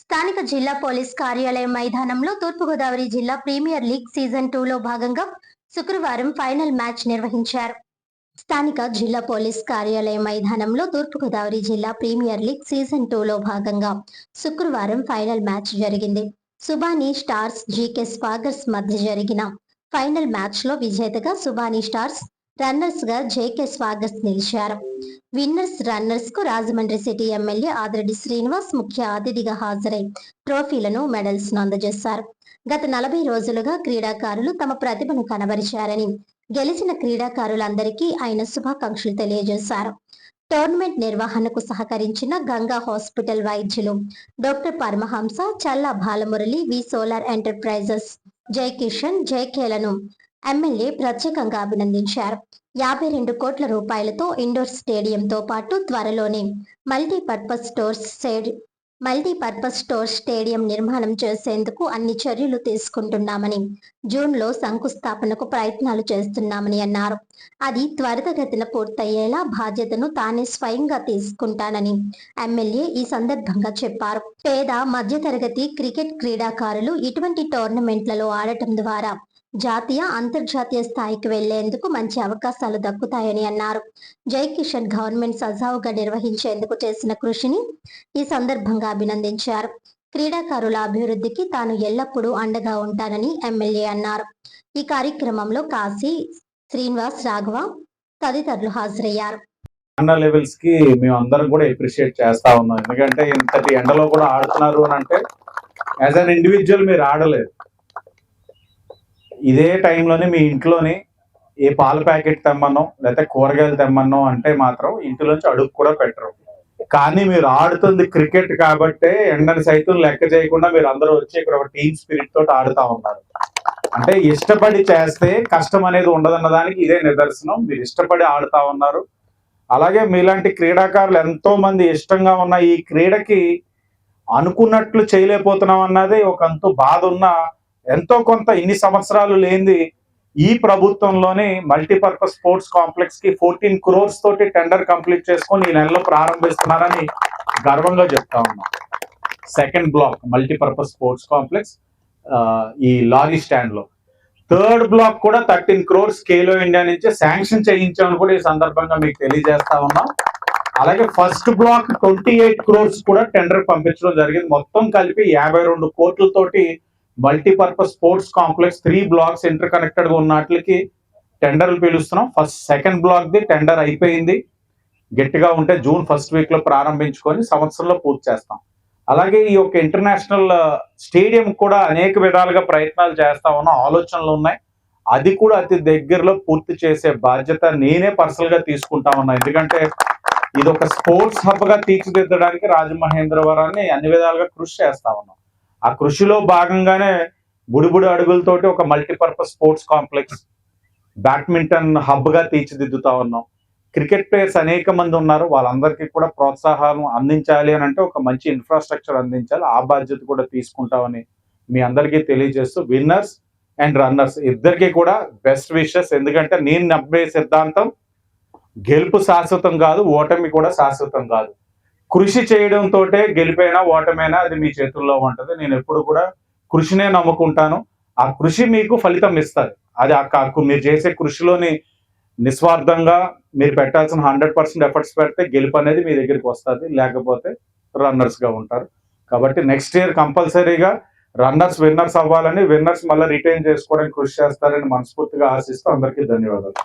స్థానిక జిల్లా పోలీస్ కార్యాలయం మైదానంలో తూర్పుగోదావరి జిల్లా ప్రీమియర్ లీగ్ సీజన్ 2లో భాగంగా శుక్రవారం ఫైనల్ మ్యాచ్ నిర్వహించారు. స్థానిక జిల్లా పోలీస్ కార్యాలయం మైదానంలో తూర్పుగోదావరి జిల్లా ప్రీమియర్ లీగ్ సీజన్ 2లో భాగంగా శుక్రవారం ఫైనల్ మ్యాచ్ జరిగింది. సుబానీ స్టార్స్, జీకే స్వాగర్స్ మధ్య జరిగిన ఫైనల్ మ్యాచ్ లో విజేతగా సుబానీ స్టార్స్, రన్నర్స్ గా జేకే స్వాగర్స్ నిలిచారు. విన్నర్స్ రన్నర్స్ కు రాజమండ్రి సిటీ ఎమ్మెల్యే ఆదిరెడ్డి శ్రీనివాస్ ముఖ్య అతిథిగా హాజరై ట్రోఫీలను, మెడల్స్ ను అందజేశారు. గత 40 రోజులుగా క్రీడాకారులు తమ ప్రతిభను కనబరిచారని, గెలిచిన క్రీడాకారులందరికీ ఆయన శుభాకాంక్షలు తెలియజేశారు. టోర్నమెంట్ నిర్వహణకు సహకరించిన గంగా హాస్పిటల్ వైద్యులు డాక్టర్ పరమహంస, చల్లా బాలమురళి, వి సోలార్ ఎంటర్ప్రైజెస్, జై కిషన్, జైకేలను ఎమ్మెల్యే ప్రత్యేకంగా అభినందించారు. 52 కోట్ల రూపాయలతో ఇండోర్ స్టేడియంతో పాటు త్వరలోనే మల్టీపర్పస్ స్టోర్ స్టేడియం నిర్మాణం చేసేందుకు అన్ని చర్యలు తీసుకుంటున్నామని, జూన్లో శంకుస్థాపనకు ప్రయత్నాలు చేస్తున్నామని అన్నారు. అది త్వరితగతిన పూర్తయ్యేలా బాధ్యతను తానే స్వయంగా తీసుకుంటానని ఎమ్మెల్యే ఈ సందర్భంగా చెప్పారు. పేద మధ్యతరగతి క్రికెట్ క్రీడాకారులు ఇటువంటి టోర్నమెంట్లలో ఆడటం ద్వారా జాతీయ, అంతర్జాతీయ స్థాయికి వెళ్లేందుకు మంచి అవకాశాలు దక్కుతాయని అన్నారు. జై కిషన్ గవర్నమెంట్ సజావుగా నిర్వహించేందుకు చేసిన కృషిని ఈ సందర్భంగా అభినందించారు. క్రీడాకారుల అభివృద్ధికి తాను ఎల్లప్పుడూ అండగా ఉంటానని ఎమ్మెల్యే అన్నారు. ఈ కార్యక్రమంలో కాశీ, శ్రీనివాస్, రాఘవ తదితరులు హాజరయ్యారు. లెవెల్స్ కి మేము అందరం కూడా అప్రిషియేట్ చేస్తా ఉన్నాం. ఎందుకంటే ఇంతటి ఎండలో కూడా ఆడుతున్నారు అని అంటే యాజ్ అన్ ఇండివిజువల్ మీరు ఆడలేదు. ఇదే టైంలోనే మీ ఇంట్లోని ఏ పాల ప్యాకెట్ తెమ్మనో లేకపోతే కూరగాయలు తెమ్మనో అంటే మాత్రం ఇంటిలోంచి అడుగు కూడా పెట్టరు. కానీ మీరు ఆడుతుంది క్రికెట్ కాబట్టే ఎండని సైతం లెక్క చేయకుండా మీరు అందరూ వచ్చి ఇక్కడ ఒక టీమ్ స్పిరిట్ తోటి ఆడుతూ ఉన్నారు. అంటే ఇష్టపడి చేస్తే కష్టం అనేది ఉండదన్న దానికి ఇదే నిదర్శనం. మీరు ఇష్టపడి ఆడుతూ ఉన్నారు. అలాగే మీలాంటి క్రీడాకారులు ఎంతో మంది ఇష్టంగా ఉన్న ఈ క్రీడకి అనుకున్నట్లు చేయలేకపోతున్నాం అన్నది ఒక అంతు బాధ ఉన్న, ఎంతో కొంత ఇన్ని సంవత్సరాలు లేనిది ఈ ప్రభుత్వంలోని మల్టీపర్పస్ స్పోర్ట్స్ కాంప్లెక్స్ కి 14 crores తోటి టెండర్ కంప్లీట్ చేసుకొని ఈ నెలలో ప్రారంభిస్తున్నారని గర్వంగా చెప్తా ఉన్నాం. Second block multipurpose sports complex ఈ లారీ స్టాండ్ లో, థర్డ్ బ్లాక్ కూడా 13 crores ఖేలో ఇండియా నుంచి శాంక్షన్ చేయించామని కూడా ఈ సందర్భంగా మీకు తెలియజేస్తా ఉన్నాం. అలాగే ఫస్ట్ బ్లాక్ 28 crores కూడా టెండర్ పంపించడం జరిగింది. మొత్తం కలిపి 52 కోట్లతోటి multipurpose sports complex 3 blocks interconnected గా ఉన్నట్లకి టెండర్లు పిలుస్తున్నాం. సెకండ్ బ్లాక్ ది టెండర్ అయిపోయింది. గట్టిగా ఉంటే జూన్ ఫస్ట్ వీక్ లో ప్రారంభించుకొని సంవత్సరంలో పూర్తి చేస్తాం. అలాగే ఈ యొక్క ఇంటర్నేషనల్ స్టేడియం కూడా అనేక విధాలుగా ప్రయత్నాలు చేస్తా ఉన్నాం, ఆలోచనలు ఉన్నాయి. అది కూడా అతి దగ్గరలో పూర్తి చేసే బాధ్యత నేనే పర్సనల్ గా తీసుకుంటా ఉన్నా. ఎందుకంటే ఇది ఒక స్పోర్ట్స్ హబ్ గా తీర్చిదిద్దడానికి రాజమహేంద్రవరాన్ని అన్ని విధాలుగా కృషి చేస్తా ఉన్నాం. ఆ కృషిలో భాగంగానే బుడిబుడి అడుగులతోటి ఒక multipurpose sports complex, badminton hub గా తీర్చిదిద్దుతా ఉన్నాం. క్రికెట్ ప్లేయర్స్ అనేక మంది ఉన్నారు. వాళ్ళందరికీ కూడా ప్రోత్సాహాలు అందించాలి అని అంటే ఒక మంచి ఇన్ఫ్రాస్ట్రక్చర్ అందించాలి. ఆ బాధ్యత కూడా తీసుకుంటామని మీ అందరికీ తెలియజేస్తూ విన్నర్స్ అండ్ రన్నర్స్ ఇద్దరికి కూడా బెస్ట్ విషెస్. ఎందుకంటే నేను నమ్మే సిద్ధాంతం గెలుపు శాశ్వతం కాదు, ఓటమి కూడా శాశ్వతం కాదు. కృషి చేయడంతో గెలిపైనా ఓటమైనా అది మీ చేతుల్లో ఉంటుంది. నేను ఎప్పుడు కూడా కృషినే నమ్ముకుంటాను. ఆ కృషి మీకు ఫలితం ఇస్తుంది. అది మీరు చేసే కృషిలోని నిస్వార్థంగా మీరు పెట్టాల్సిన 100% ఎఫర్ట్స్ పెడితే గెలుపు అనేది మీ దగ్గరికి వస్తుంది, లేకపోతే రన్నర్స్ గా ఉంటారు. కాబట్టి నెక్స్ట్ ఇయర్ కంపల్సరీగా రన్నర్స్ విన్నర్స్ అవ్వాలని, విన్నర్స్ మళ్ళీ రిటైన్ చేసుకోవడానికి కృషి చేస్తారని మనస్ఫూర్తిగా ఆశిస్తూ అందరికీ ధన్యవాదాలు.